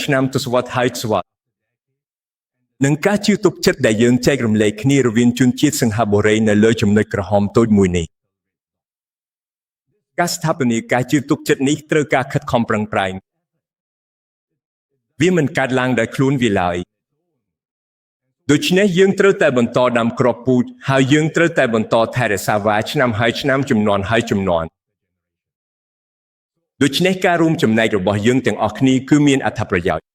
ឆ្នាំទសវត្សរ៍ហើយស្វាត់នឹងការជឿទុកចិត្តដែលយើងចែករំលែកគ្នារវាងជនជាតិសិង្ហបុរីនៅលើចំណុចក្រហមតូចមួយនេះការស្ថាបនាការជឿទុកចិត្តនេះត្រូវការខិតខំប្រឹងប្រែងវាមិនកើតឡើងដោយខ្លួនវាឡើយដូច្នេះយើងត្រូវតែបន្តដាំគ្រាប់ពូជហើយយើងត្រូវតែបន្តថែរក្សាវាឆ្នាំហើយឆ្នាំជំនាន់ហើយជំនាន់ដូច្នេះការរួមចំណែករបស់យើងទាំងអស់គ្នាគឺមានអត្ថប្រយោជន៍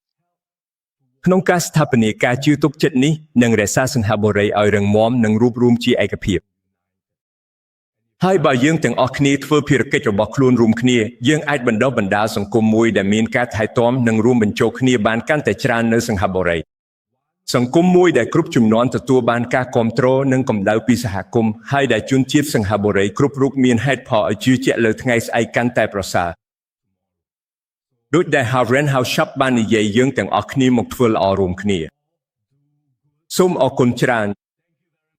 ក្នុងការស្ថាបនាការជឿទុកចិត្តនេះនិងរក្សាសិង្ហបុរីឲ្យរឹងមាំនិងរួបរวมជាឯកភាពហើយបើយើងទាំងអស់គ្នាធ្វើភារកិច្ចរបស់ខ្លួនរួមគ្នាយើងអាចបណ្ដុះបណ្ដាលសង្គមមួយដែលមានការថែទាំនិងរួមបញ្ចូលគ្នាបានកាន់តែច្រើននៅសិង្ហបុរីសង្គមមួយដែលគ្រប់ជំនាន់ទទួលបានការគ្រប់គ្រងនិងកម្ដៅពីសហគមន៍ហើយដែលជនជាតិសិង្ហបុរីគ្រប់រូបមានហេតុផលឲ្យជឿជាក់លើថ្ងៃស្អែកកាន់តែប្រសើរដូចដែល Haren Hauschap បាននិយាយយើងទាំងអស់គ្នាមកធ្វើល្អរួមគ្នាសូមអរគុណច្រើន